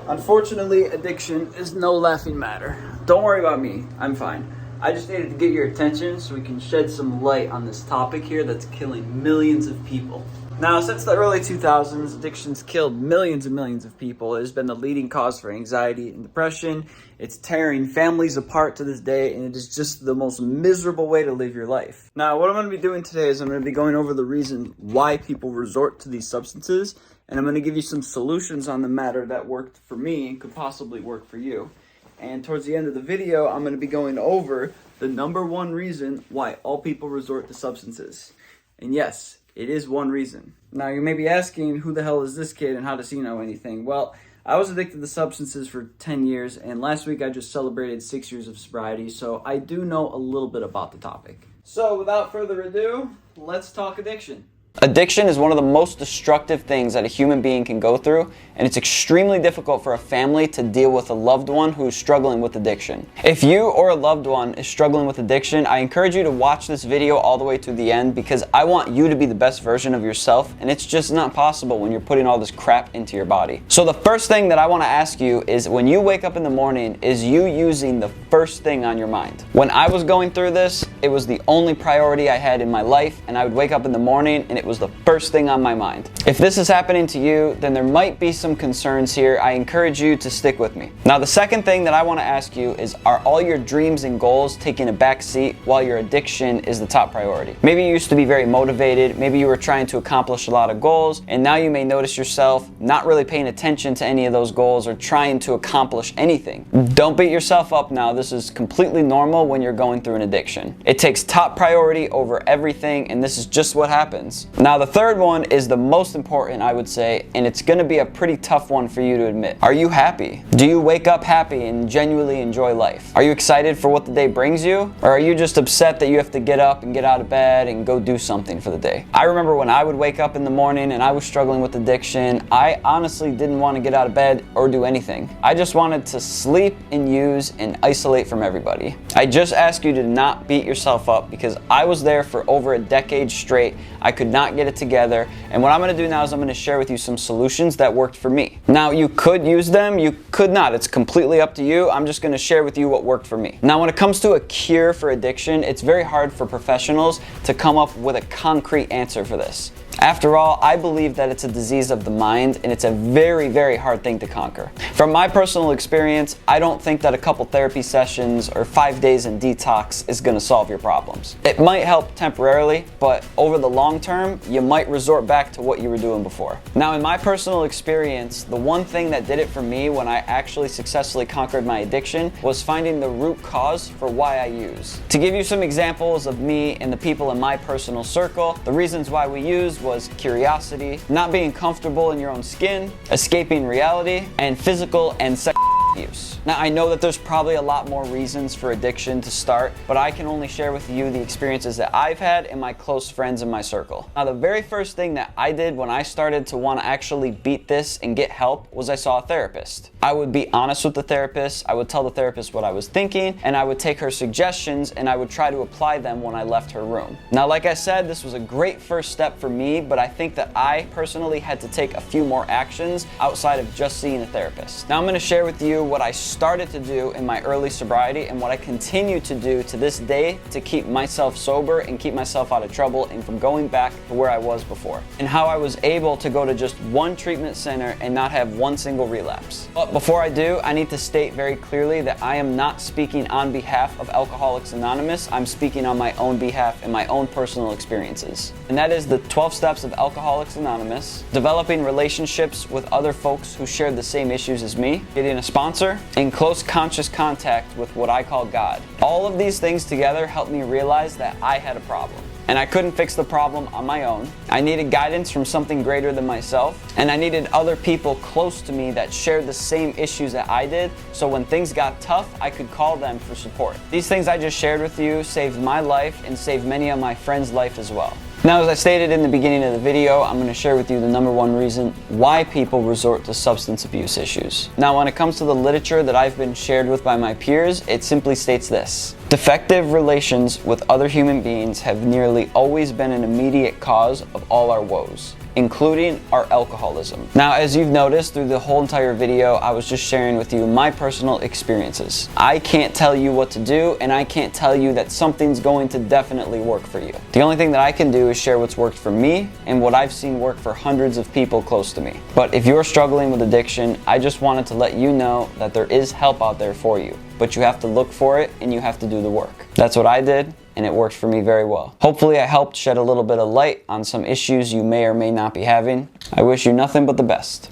Unfortunately, addiction is no laughing matter. Don't worry about me, I'm fine. I just needed to get your attention so we can shed some light on this topic here that's killing millions of people. Now, since the early 2000s, addiction's killed millions and millions of people. It has been the leading cause for anxiety and depression. It's tearing families apart to this day, and it is just the most miserable way to live your life. Now, what I'm going to be doing today is I'm going to be going over the reason why people resort to these substances, and I'm going to give you some solutions on the matter that worked for me and could possibly work for you. And towards the end of the video, I'm going to be going over the number one reason why all people resort to substances. And yes, it is one reason. Now, you may be asking, who the hell is this kid and how does he know anything? Well, I was addicted to substances for 10 years, and last week I just celebrated 6 years of sobriety, so I do know a little bit about the topic. So, without further ado, let's talk addiction. Addiction is one of the most destructive things that a human being can go through, and it's extremely difficult for a family to deal with a loved one who is struggling with addiction. If you or a loved one is struggling with addiction, I encourage you to watch this video all the way to the end because I want you to be the best version of yourself, and it's just not possible when you're putting all this crap into your body. So the first thing that I want to ask you is, when you wake up in the morning, is you using the first thing on your mind? When I was going through this, it was the only priority I had in my life, and I would wake up in the morning and it was the first thing on my mind. If this is happening to you, then there might be some concerns here. I encourage you to stick with me. Now, the second thing that I want to ask you is, are all your dreams and goals taking a back seat while your addiction is the top priority? Maybe you used to be very motivated, maybe you were trying to accomplish a lot of goals, and now you may notice yourself not really paying attention to any of those goals or trying to accomplish anything. Don't beat yourself up now. This is completely normal when you're going through an addiction. It takes top priority over everything, and this is just what happens. Now, the third one is the most important, I would say, and it's going to be a pretty tough one for you to admit. Are you happy? Do you wake up happy and genuinely enjoy life? Are you excited for what the day brings you? Or are you just upset that you have to get up and get out of bed and go do something for the day? I remember when I would wake up in the morning and I was struggling with addiction, I honestly didn't want to get out of bed or do anything. I just wanted to sleep and use and isolate from everybody. I just ask you to not beat yourself up because I was there for over a decade straight. I could not get it together, and what I'm going to do now is I'm going to share with you some solutions that worked for me. Now, you could use them, you could not. It's completely up to you. I'm just going to share with you what worked for me. Now, when it comes to a cure for addiction, it's very hard for professionals to come up with a concrete answer for this. After all, I believe that it's a disease of the mind, and it's a very, very hard thing to conquer. From my personal experience, I don't think that a couple therapy sessions or 5 days in detox is going to solve your problems. It might help temporarily, but over the long term, you might resort back to what you were doing before. Now, in my personal experience, the one thing that did it for me when I actually successfully conquered my addiction was finding the root cause for why I use. To give you some examples of me and the people in my personal circle, the reasons why we used was curiosity, not being comfortable in your own skin, escaping reality, and physical and sexual abuse. Now, I know that there's probably a lot more reasons for addiction to start, but I can only share with you the experiences that I've had and my close friends in my circle. Now, the very first thing that I did when I started to want to actually beat this and get help was I saw a therapist. I would be honest with the therapist, I would tell the therapist what I was thinking, and I would take her suggestions and I would try to apply them when I left her room. Now, like I said, this was a great first step for me, but I think that I personally had to take a few more actions outside of just seeing a therapist. Now, I'm going to share with you what I started to do in my early sobriety and what I continue to do to this day to keep myself sober and keep myself out of trouble and from going back to where I was before, and how I was able to go to just one treatment center and not have one single relapse. But before I do, I need to state very clearly that I am not speaking on behalf of Alcoholics Anonymous. I'm speaking on my own behalf and my own personal experiences. And that is the 12 steps of Alcoholics Anonymous, developing relationships with other folks who share the same issues as me, getting a sponsor, and close conscious contact with what I call God. All of these things together helped me realize that I had a problem. And I couldn't fix the problem on my own. I needed guidance from something greater than myself, and I needed other people close to me that shared the same issues that I did, so when things got tough, I could call them for support. These things I just shared with you saved my life and saved many of my friends' life as well. Now, as I stated in the beginning of the video, I'm going to share with you the number one reason why people resort to substance abuse issues. Now, when it comes to the literature that I've been shared with by my peers, it simply states this: defective relations with other human beings have nearly always been an immediate cause of all our woes. including our alcoholism. Now, as you've noticed through the whole entire video, I was just sharing with you my personal experiences. I can't tell you what to do, and I can't tell you that something's going to definitely work for you. The only thing that I can do is share what's worked for me and what I've seen work for hundreds of people close to me. But if you're struggling with addiction, I just wanted to let you know that there is help out there for you, but you have to look for it and you have to do the work. That's what I did, and it worked for me very well. Hopefully I helped shed a little bit of light on some issues you may or may not be having. I wish you nothing but the best.